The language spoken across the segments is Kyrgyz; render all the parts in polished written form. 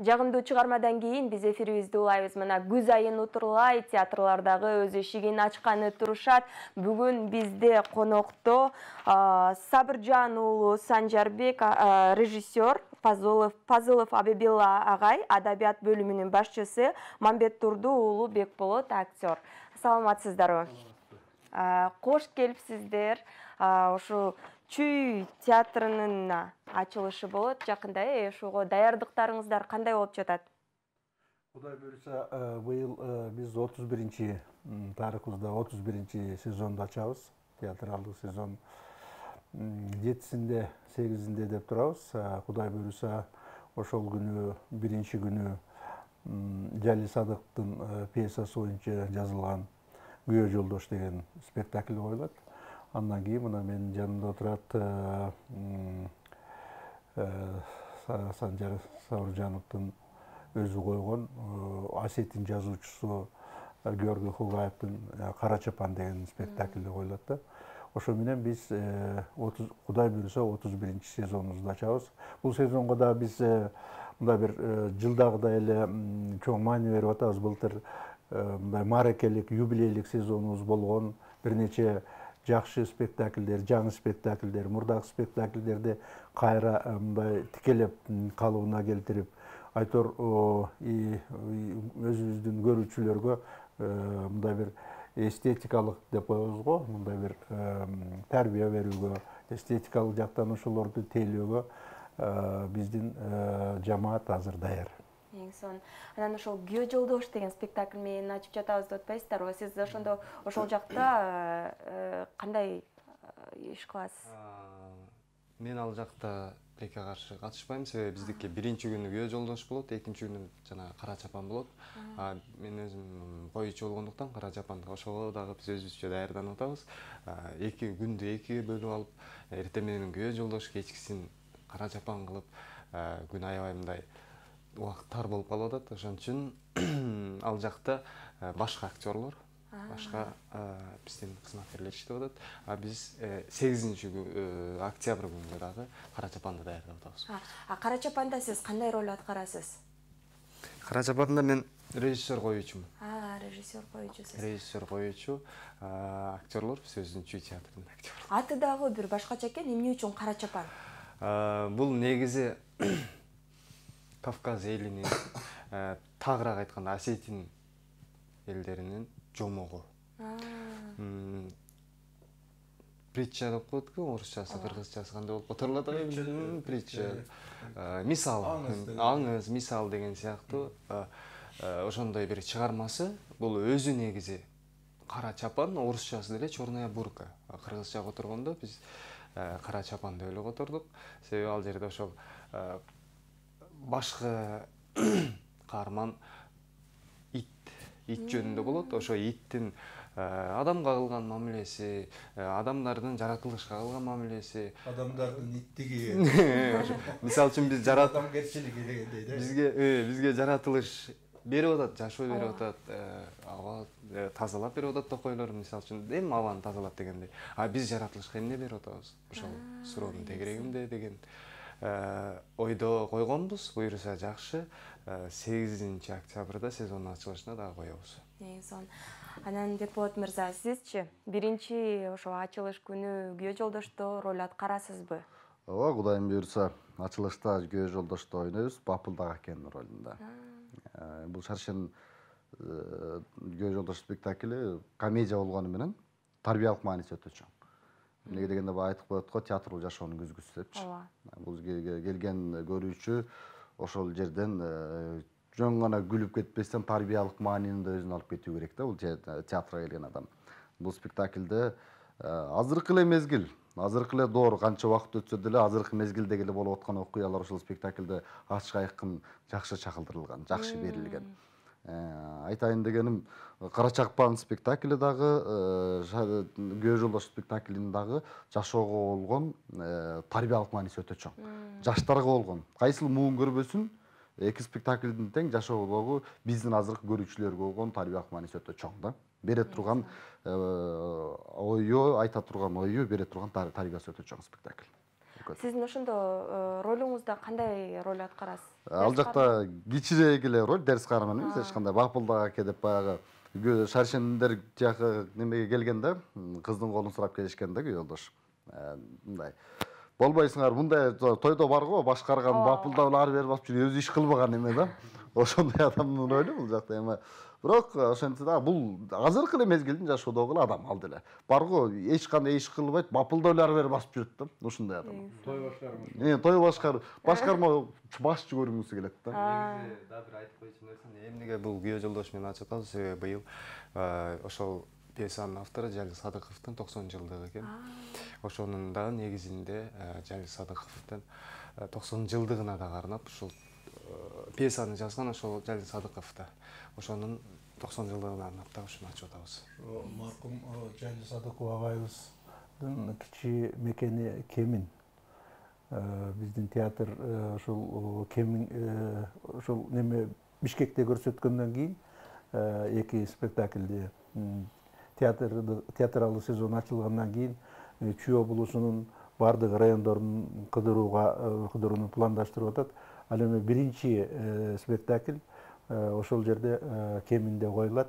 Жагымдуу чыгармадан кийин биз эфирибизди улайбыз. Мына күз айын утурлай театрлардагы өз эшигин ачканы турушат. Бүгүн бизде конокто Сабыржан уулу Санжарбек, режиссер, Пазылов Абебилла агай, адабият бөлүмүнүн башчысы, Мамбеттурду уулу Бекболот, актер. Саламатсыздарбы? Кош келипсиздер. Ошо Чүй театрынын ачылышы болот жакында. Ошого даярдыктарыңыздар кандай болуп жатат? Кудай буйруса, быйыл биз 31-чи тарыхыбызда 31-чи сезонду ачабыз. Театралдык сезон 7-синде, 8-inde деп турабыз. Кудай буйруса, ошол күнү, биринчи күнү Жали Садыктын пьесасы боюнча жазылган Күйөө жолдош деген спектакль коюлат. Андан кийин мына менин жанымда отурат Санжар Сабыржановдун өзү койгон Асеттин жазуучусу Георгий Хугаевдин Кара чапан деген спектакль коюлат да. Ошо менен биз Кудай буйруса 31-чи сезонубузду ачабыз. Бул сезонго да биз мындай бир жылдагыдай эле чоң маани берип атабыз. Былтыр мындай мааракелик, юбилейлик сезонубуз болгон, бир нече жакшы спектакльдер, жаңы спектакльдер, мурдагы спектакльдерди кайра мындай тикелеп калыбына келтирип, айтор өзүбүздүн көрүүчүлөргө мындай бир эстетикалык деп коебуз го, мындай бир тарбия берүүгө, эстетикалык жактан ошолорду тейлөөгө биздин жамаат азыр даяр. Анан ошол Күйөө жолдош деген спектакль менен ачып жатабыз деп атпайсыздарбы? Сиз ошондо ошол жакта кандай иш кыласыз? Мен ал жакта тилекке каршы катышпайм, себеби биздики биринчи күнү Күйөө жолдош болот, экинчи күнү жана Кара чапан болот. Мен өзүм коюучу болгондуктан Кара чапанды ошого дагы биз өзүбүзчө даярданып атабыз. Эки күндү экиге бөлүп алып, эртең менен Күйөө жолдош, кечкисин Кара чапан кылып, күн аябай мындай убакыт тар болуп калып атат. Ошон үчүн ал жакта башка актерлор, башка биздин кызматкерлер иштеп атат. Биз 8-чи октябрь күнүнө дагы Кара чапанды даярдап атабыз. Кара чапанда сиз кандай роль аткарасыз? Кара чапанда мен режиссер коюучумун. Режиссер коюучусуз. Режиссер коюучу, актерлор биз өзүнүн Чүй театрынын актерлору. Аты дагы бир башкача экен. Эмне үчүн Кара чапан? Бул негизи Кавказ элинин, тагыраак айтканда Осетин элдеринин жомогу. Притча деп коет го, орусчасы, кыргызчасы кандай болуп которулат эми? Притча. Мисал, аңыз, мисал деген сыяктуу ошондой бир чыгармасы. Бул өзү негизи Кара чапан, орусчасы деле Черная бурка. Кыргызча которгондо биз Кара чапан деп эле котордук. Себеби ал жерде ошол башкы каарман ит жөнүндө болот. Ошо иттин адамга кылган мамилеси, адамдардын жаратылышка кылган мамилеси, Адамдардын иттиги. Мисалы үчүн биз адамгерчилиги дегендей да. Бизге жаратылыш берип атат, жашоо берип атат, аба тазалап берип атат токойлор, мисалы үчүн эми абаны тазалап дегендей. Биз жаратылышка эмне берип атабыз? Ошол суроонун тегерегинде деген ойдо койгонбуз. Буйруса жакшы. 8-чи октябрда сезондун ачылышына дагы коебуз. Анан Бекболот мырза, сизчи биринчи ошо ачылыш күнү Күйөө жолдошто роль аткарасызбы? Ооба, Кудайым буйруса, ачылышта Күйөө жолдошто ойнойбуз, Бапылдак акенин ролунда. Бул шаршен Күйөө жолдош спектакли комедия болгону менен тарбиялык мааниси өтө чоң. Эмнеге дегенде айтып коет го, театр бул жашоонун күзгүсү депчи. Бул келген көрүүчү ошол жерден жөн гана күлүп кетпестен тарбиялык маанини да өзүнө алып кетүү керек да, бул театрга келген адам. Бул спектакльде азыркы эле мезгил, азыркы эле доор канча убакыт өтсө деле азыркы мезгилдеги эле болуп аткан окуялар ошол спектакльде ачык айкын жакшы чагылдырылган, жакшы берилген. Айтайын дегеним, Кара чапан спектакли дагы, Күйөө жолдош спектаклинин дагы жашоого болгон тарбиялык мааниси өтө чоң. Жаштарга болгон, кайсыл муун көрбөсүн, эки спектаклдин тең жашоодогу биздин азыркы көрүүчүлөргө болгон тарбиялык мааниси өтө чоң да. Бере турган ою, айта турган ою, бере турган тарбиясы өтө чоң спектакль. Сиздин ошондо ролуңузда кандай роль аткарасыз? Ал жакта кичирээк эле роль, дерс каарман эмес, эч кандай бапылдага келип баягы шаршендер жакы немеге келгенде, кыздын колун сурап келишкен да күйөө жолдош. Мындай болбойсуңар, мындай тойдо бар го, башкарган бапылдап эле ары бери басып жүрүп өзү иш кылбаган эме да. Ошондой адамдын ролу бул жакта эми. Бирок ошентсе да бул азыркы эле мезгилдин жашоодогу адам ал деле. Бар го, эч кандай иш кылбайт, бапылдап эле ары бери басып жүрөт да. Ушундай адам. Той башкарма башчы көрүнгүсү келет да. Негизи да бир айтып койчу нерсе, эмнеге бул күйөө жолдош менен ачып атабыз? Себеби быйыл ошол пьесанын автору Жалил Садыковдун 90-жылдыгы экен. Ошонун да негизинде Жалил Садыковдун 90-жылдыгына да карнап ушул пьесаны жазган ошол Жалил Садыков да. Ошонун 90-жылдыгына арнап да ушуну ачып атабыз. Маркум Жалил Садыков агайыбыздын кичи мекени Кемин. Биздин театр ушул Кемин ушул неме Бишкекте көрсөткөндөн кийин эки спектакльди театралдык сезон ачылгандан кийин Чүй облусунун бардык райондорун кыдырууну пландаштырып атат. Ал эми биринчи спектакль ошол жерде Кеминде коюлат.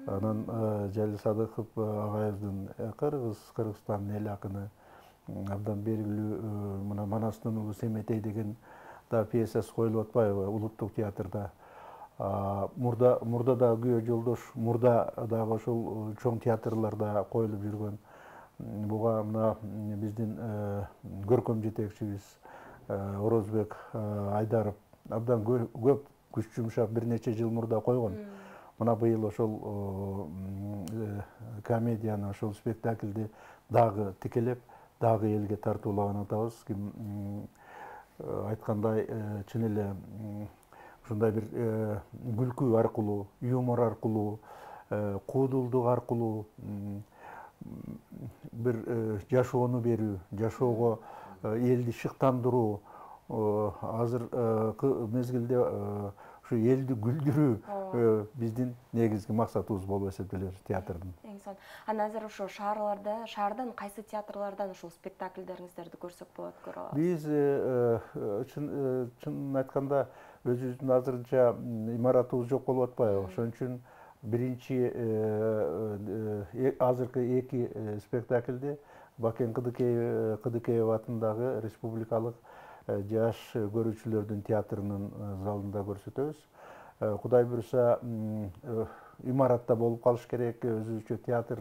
Анан Жалил Садыков агайыбыздын Кыргызстандын эл акыны абдан белгилүү мына Манастын улуу Семетей деген да пьесасы коюлуп атпайбы улуттук театрда. Мурда да күйөө жолдош, мурда дагы ошол чоң театрларда коюлуп жүргөн. Буга мына биздин көркөм жетекчибиз Орозбек Айдаров абдан көп күч жумшап бир нече жыл мурда койгон. Мына быйыл ошол комедияны, ошол спектакльди дагы тикелеп, дагы элге тартуулаган атабыз. Айткандай чын эле ушундай бир күлкү аркылуу, юмор аркылуу, куудулдук аркылуу бир жашоону берүү, жашоого элди шыктандыруу, азыркы мезгилде ушу элди күлдүрүү биздин негизги максатыбыз болуп эсептелет театрдын. Эң сонун. Анан азыр ошо шаардан кайсы театрлардан ушул спектакльдериңиздерди көрсөк болот, көрө алабыз? Биз чын айтканда өзүбүздүн азырынча имаратыбыз жок болуп атпайбы? Ошон үчүн биринчи азыркы эки спектакльди Бакен Кыдыкеев атындагы республикалык жаш көрүүчүлөрдүн театрынын залында көрсөтөбүз. Кудай буюрса имаратта болуп калыш керек, өзүнчө театр,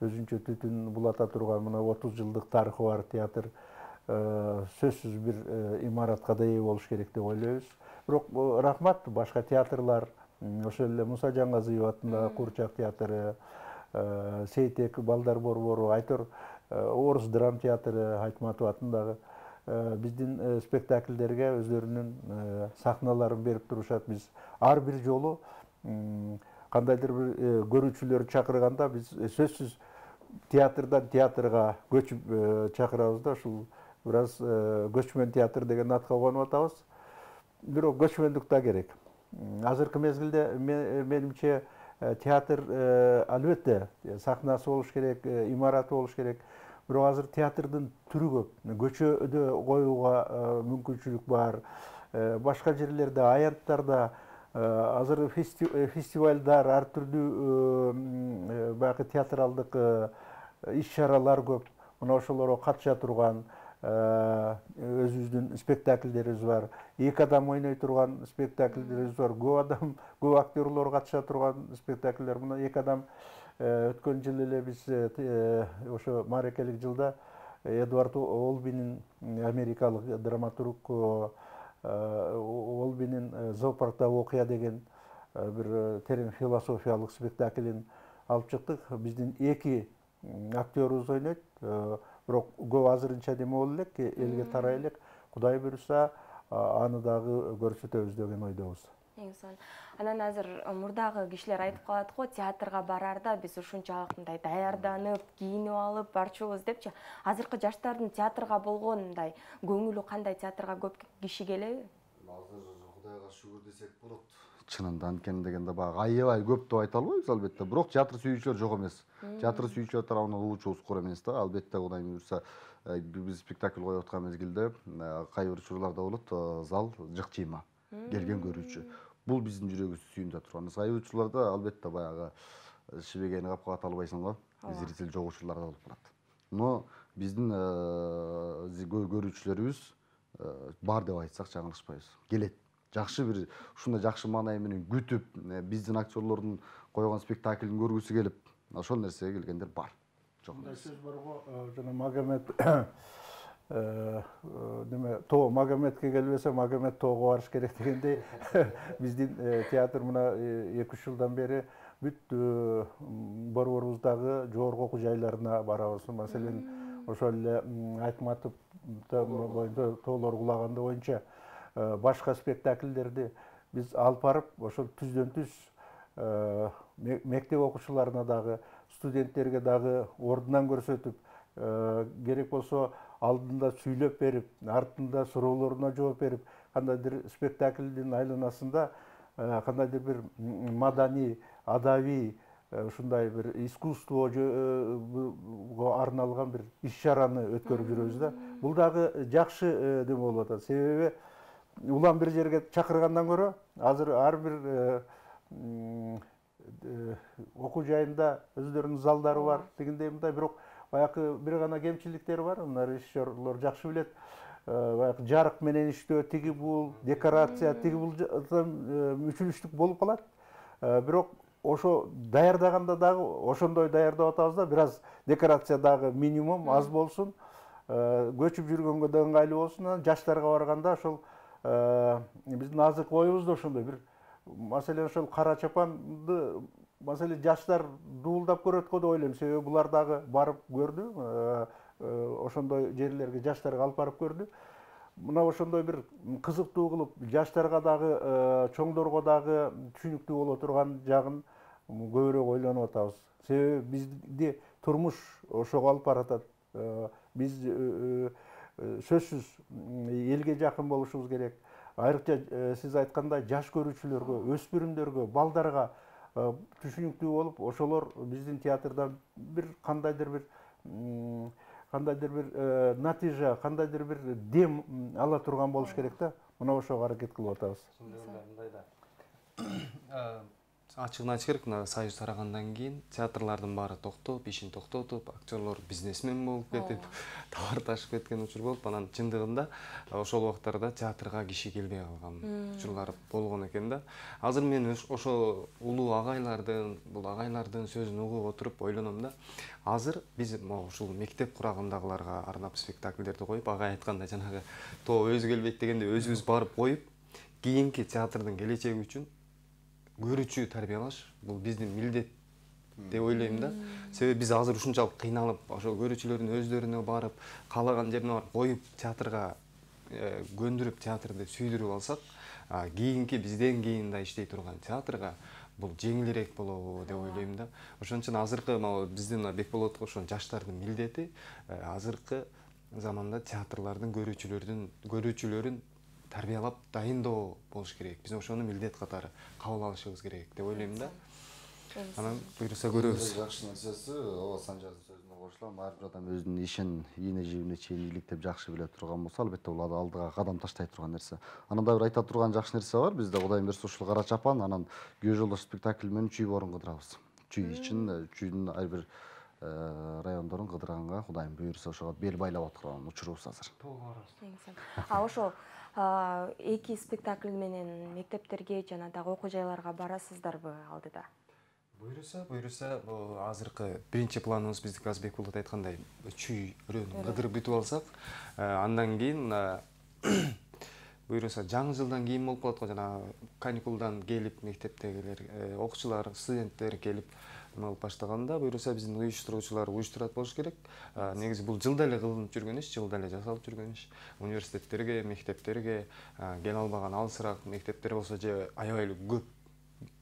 өзүнчө түтүн булата турган мына 30 жылдык тарыхы бар театр сөзсүз бир имаратка да ээ болуш керек деп ойлойбуз. Бирок рахмат, башка театрлар, ошол эле Муса Жаңгазиев атындагы Курчак театры, Сейтек балдар борбору, Айтор Орус драм театры Айтматов атындагы биздин спектакльдерге өздөрүнүн сахналарын берип турушат. Биз ар бир жолу кандайдыр бир көрүүчүлөр чакырганда биз сөзсүз театрдан театрга көчүп чакырабыз да, ушул бир аз көчмөн театр деген атка конуп атабыз. Бирок көчмөндүк да керек. Азыркы мезгилде менимче театр албетте сахнасы болуш керек, имараты болуш керек. Бирок азыр театрдын түрү көп. Көчөдө коюуга мүмкүнчүлүк бар. Башка жерлерде, аянттарда азыр фестивалдар, ар түрдүү баягы театралдык иш-чаралар көп. Мына ошолорго катыша турган өзүбүздүн спектакльдерибиз бар. Эки адам ойной турган спектакльдерибиз бар. Көп актерлор катыша турган спектакльдер. Мына эки адам өткөн жыл эле биз ошо мааракелик жылда Эдвард Олбинин, америкалык драматург Олбинин «Зоопаркта окуя» деген бир терең философиялык спектаклин алып чыктык. Биздин эки актерибиз ойнойт. Бирок көп азырынча неме боло элек, элге тарай элек. Кудай буюрса, аны дагы көрсөтөбүз деген ойдобуз. Эң сонун. Анан азыр мурдагы кишилер айтып калат го, театрга барарда биз ушунчалык мындай даярданып, кийинип алып барчубуз депчи. Азыркы жаштардын театрга болгон мындай көңүлү кандай, театрга көп киши келеби? Азыр Кудайга шүгүр десек болот. Чынында анткени дегенде баягы аябай көп деп айта албайбыз албетте. Бирок театр сүйүүчүлөр жок эмес. Театр сүйүүчүлөр тарабынан уучубуз кур эмес да, албетте Кудай буюрса Биз спектакль коюп аткан мезгилде кайбыр учурларда болот зал жык жыйма келген көрүүчү. Бул биздин жүрөгүбүздү сүйүндүрө турган. Кайбыр учурларда албетте баягы шибегени капка ката албайсың го. Зритель жок учурлар да болуп калат. Но биздин көрүүчүлөрүбүз бар деп айтсак жаңылышпайбыз. Келет. Жакшы бир ушундай жакшы маанай менен күтүп, биздин актерлордун койгон спектаклин көргүсү келип, ошол нерсеге келгендер бар. Жок. Мындай сөз бар го, жана Магомед неме тоо Магометке келбесе Магомед тоого барыш керек дегендей биздин театр мына 2-3 жылдан бери бүт борборубуздагы жогорку окуу жайларына барабыз. Маселен, ошол эле Айтматов боюнча тоолор кулаганды боюнча башка спектакльдерди биз алып барып, ошол түздөн түз мектеп окуучуларына дагы, студенттерге дагы ордунан көрсөтүп, керек болсо алдында сүйлөп берип, артында суроолоруна жооп берип, кандайдыр спектаклдин айланасында кандайдыр бир маданий, адабий, ушундай бир искусствого арналган бир иш-чараны өткөрүп жүрөбүз да. Бул дагы жакшы неме болуп атат. Себеби улам бир жерге чакыргандан көрө, азыр ар бир окуу жайында өздөрүнүн залдары бар, дегендей мындай, бирок баягы бир гана кемчиликтери бар. Мына режиссерлор жакшы билет. Баягы жарык менен иштөө, тиги бул, декорация, тиги бул мүчүлүштүк болуп калат. Бирок ошо даярдаганда дагы ошондой даярдап атабыз да, бир аз декорация дагы минимум аз болсун, көчүп жүргөнгө да ыңгайлуу болсун. Жаштарга барганда ошол биздин азыркы оюбуз да ошондой бир, маселен ошол кара чапанды маселе жаштар дуулдап көрөт го деп ойлойм. Себеби булар дагы барып көрдү, ошондой жерлерге жаштарга алып барып көрдү. Мына ошондой бир кызыктуу кылып, жаштарга дагы, чоңдорго дагы түшүнүктүү боло турган жагын көбүрөөк ойлонуп атабыз. Себеби бизди турмуш ошого алып баратат. Биз сөзсүз элге жакын болушубуз керек. Айрыкча сиз айткандай жаш көрүүчүлөргө, өспүрүмдөргө, балдарга түшүнүктүү болуп, ошолор биздин театрдан бир кандайдыр бир натыйжа, кандайдыр бир дем ала турган болуш керек да. Мына ошого аракет кылып атабыз. Ачыгын айтыш керек, мына Союз тарагандан кийин театрлардын баары токтоп, ишин токтотуп, актерлор бизнесмен болуп кетип, товар ташып кеткен учур болуп, анан чындыгында ошол убактарда театрга киши келбей калган учурлар болгон экен да. Азыр мен ошо улуу агайлардын, бул агайлардын сөзүн угуп отуруп ойлоном да. Азыр биз ушул мектеп курагындагыларга арнап спектакльдерди коюп, агай айткандай жанагы тоо өзү келбейт дегенде өзүбүз барып коюп, кийинки театрдын келечеги үчүн көрүүчү тарбиялаш бул биздин милдет деп ойлойм да. Себеби биз азыр ушунчалык кыйналып, ошол көрүүчүлөрдүн өздөрүнө барып, каалаган жерине барып коюп, театрга көндүрүп, театрды сүйдүрүп алсак, кийинки бизден кийин да иштей турган театрга бул жеңилирээк болобу деп ойлойм да. Ошон үчүн азыркы биздин Бекболотко ошол жаштардын милдети азыркы заманда театрлардын көрүүчүлөрүн тарбиялап дайындоо болуш керек. Биз ошону милдет катары кабыл алышыбыз керек деп ойлойм да. Анан буйруса көрөбүз. Жакшы нерсеси, ооба Санжардын сөзүнө кошулам. Ар бир адам өзүнүн ишин ийне жибине чейин иликтеп жакшы биле турган болсо, албетте бул алдыга кадам таштай турган нерсе. Анан да бир айта турган жакшы нерсе бар. Бизде Кудайым берсе ушул кара чапан, анан Күйөө жолдош спектакль менен чүй борун кыдырабыз. Чүй үчүн чүйдүн ар бир райондорун кыдырганга Кудайым буйруса ошого бел байлап отурган учурубуз азыр. Ошол эки спектакль менен мектептерге жана дагы окуу жайларга барасыздарбы алдыда? Буйруса азыркы биринчи планыбыз биздики азыр Бекболот айткандай чүйрөнү кыдырып бүтүп алсак, андан кийин буйруса жаңы жылдан кийин болуп калат го, жана каникулдан келип мектептегилер, окуучулар, студенттер келип болуп баштаганда буйруса биздин уюштуруучулар уюштурат болуш керек. Негизи бул жылда эле кылынып жүргөн иш, жылда эле жасалып жүргөн иш. Университеттерге, мектептерге, келе албаган алысыраак мектептер болсо же аябай эле көп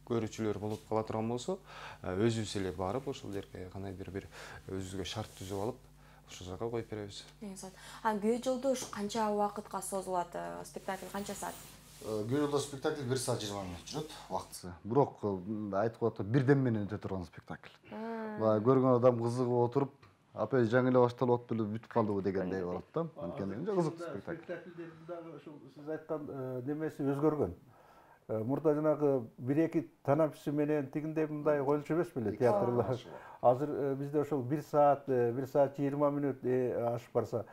көрүүчүлөр болуп кала турган болсо, өзүбүз эле барып ошол жерге кандайдыр бир өзүбүзгө шарт түзүп алып, ошол жака коюп беребиз. Күйөө жолдош канча убакытка созулат? Спектакль канча саат? Күйөө жолдош спектакль 1 саат 20 мүнөт жүрөт убактысы. Бирок айтып коет, бирдем менен өтө турган спектакль. Көргөн адам кызыгып отуруп, Апай жаңы эле башталып атып эле бүтүп калдыбы дегендей болот да. Анткени кызыктуу спектакль. Спектакльдердин дагы ушул сиз айткан немеси өзгөргөн. Мурда жанагы 1-2 танамчысы менен тигиндей мындай коюлчу эмес беле театрлар. Азыр бизде ошол 1 саат 20 мүнөт ашып барса,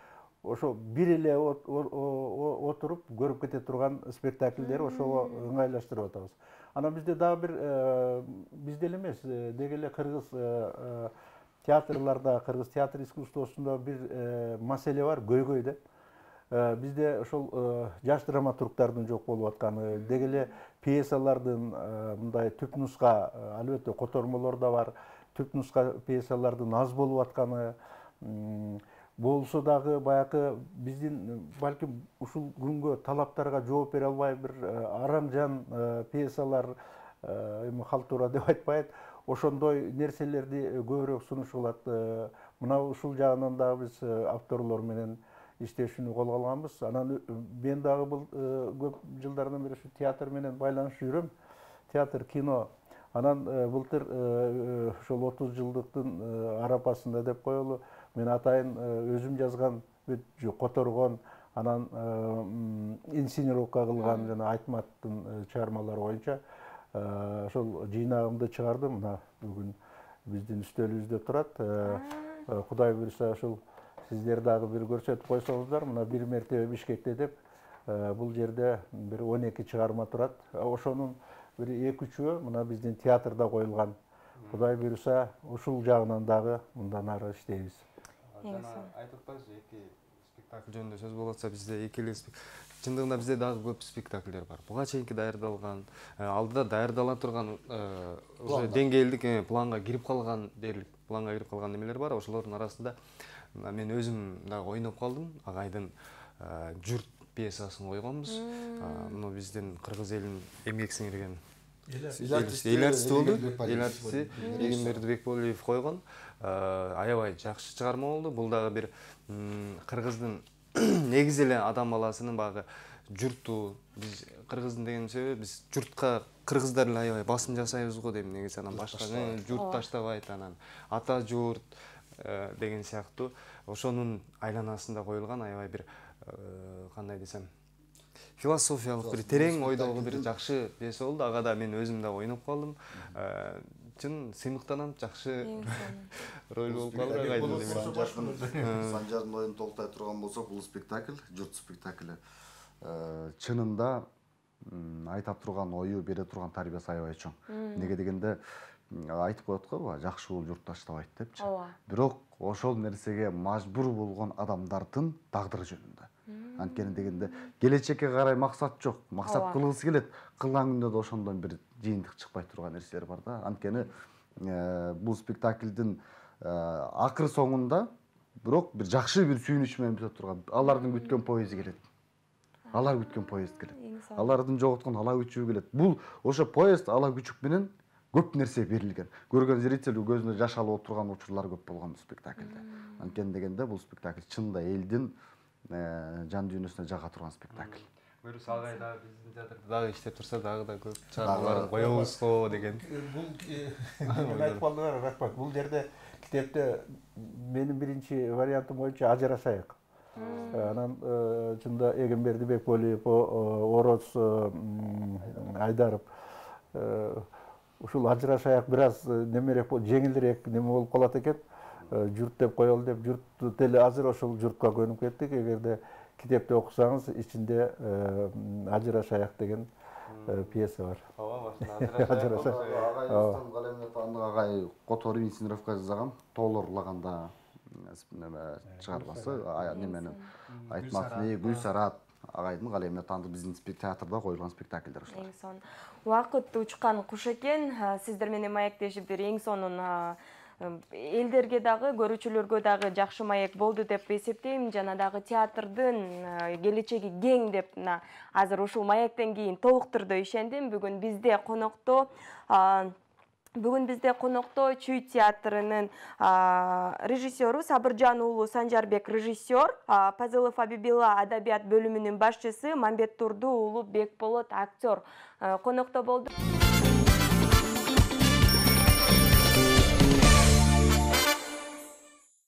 ошо бир эле отуруп көрүп кете турган спектакльдер ошого ыңгайлаштырып атабыз. Анан бизде дагы бир бизде эле эмес, деги эле кыргыз театрларда, кыргыз театр искусствосунда бир маселе бар, көйгөй деп. Бизде ошол жаш драматургдардын жок болуп атканы, деги эле пьесалардын мындай түп нуска, албетте котормолор да бар, түп нуска пьесалардын аз болуп атканы, болсо дагы баягы биздин балким ушул күнгө талаптарга жооп бере албай бир арамжан пьесалар, эми халтура деп айтпайт, ошондой нерселерди көбүрөөк сунушулат. Мына ушул жагынан дагы биз авторлор менен иштешүүнү колго алганбыз. Анан мен дагы бул көп жылдардан бери ушу театр менен байланышып жүрөм. Театр, кино. Анан былтыр ошол 30 жылдыктын арапасында деп коелу, мен атайын өзүм жазган, которгон, анан инсценировка кылган жана Айтматтын чыгармалары боюнча ошол жыйнагымды чыгардым. Мына бүгүн биздин үстөлүбүздө турат. Кудай буйруса ошол сиздер дагы бир көрсөтүп койсоңуздар, мына бир мертебе Бишкекте деп бул жерде бир 12 чыгарма турат. Ошонун бир 2-3өө мына биздин театрда коюлган. Кудай буйруса ушул жагынан дагы мындан ары иштейбиз. Айтып атпайсызбы, 2 спектакль жөнүндө сөз болуп атса, бизде 2 эле чындыгында бизде дагы көп спектакльдер бар. Буга чейинки даярдалган, алдыда даярдала турган уже деңгээлдик планга кирип калган дерлик, планга кирип калган немелер бар. Ошолордун арасында мен өзүм дагы ойноп калдым. Агайдын журт пьесасын койгонбуз. Муну биздин кыргыз элинин эмгек сиңирген эл артисти болду. Эл артисти Эгембердибек койгон. Аябай жакшы чыгарма болду. Бул дагы бир кыргыздын негизи эле адам баласынын багы журту, биз кыргыздын деген себеби биз журтка кыргыздар эле аябай басым жасайбыз го дейм. Негизи анан башка журт таштабайт, анан ата журт деген сыяктуу ошонун айланасында коюлган аябай бир кандай десем философиялык бир терең ойдогу бир жакшы пьеса болду. Ага да мен өзүм да ойноп калдым. Чын сыймыктанам, жакшы роль болуп калды. Санжардын оюн толуктай турган болсок, бул спектакль, журт спектакли чынында айтап турган ою, бере турган тарбиясы аябай чоң. Неге дегенде айтып коет го, жакшы бул журт таштабайт депчи. Бирок ошол нерсеге мажбур болгон адамдардын тагдыры жөнүндө. Анткени дегенде келечекке карай максат жок, максат кылгысы келет, кылган күндө да ошондон бир жыйынтык чыкпай турган нерселер бар да. Анткени бул спектакльдин акыр соңунда бирок бир жакшы бир сүйүнүч менен бүтө турган, алардын күткөн поезди келет. Алар күткөн поезд келет. Алардын жоготкон ала күчү келет. Бул ошо поезд ала күчүк менен көп нерсе берилген. Көргөн зритель көзүнө жаш алып отурган учурлар көп болгон спектакльде. Анткени дегенде бул спектакль чынында элдин жан дүйнөсүнө жага турган спектакль. Буюрса агай да биздин театрда дагы иштеп турса, дагы да көп чыгармаларын коебуз го деген. Бул мен айтып калдым, рахмат. Бул жерде китепте менин биринчи вариантым боюнча ажырашайык. Анан чында Эгембердибек Болиев, Ороз Айдаров ушул ажырашаяк бир аз немерээк, жеңилирээк неме болуп калат экен. Журт деп коелу деп, журт деле азыр ошол журтка көнүп кеттик. Эгерде китепти окусаңыз, ичинде ажырашаяк деген пьеса бар. Ооба, ажырашаяк. Агай калемине таандык агай которуп инсценировка жасаган, тоолорлаганда чыгармасы, неменин Айтматов, Гүлсарат агайдын калемине таандык биздин театрда коюлган спектакльдер ошол. Эң сонун. Убакыт учкан куш экен. Сиздер менен маектешип бир эң сонун элдерге дагы, көрүүчүлөргө дагы жакшы маек болду деп эсептейм. Жана дагы театрдын келечеги кең деп азыр ушул маектен кийин толуктурду ишендим. Бүгүн бизде конокто Чүй театрынын режиссеру Сабыржан уулу Санжарбек режиссер, Пазылов Абибила адабият бөлүмүнүн башчысы, Мамбет Турду уулу Бекболот актер конокто болду.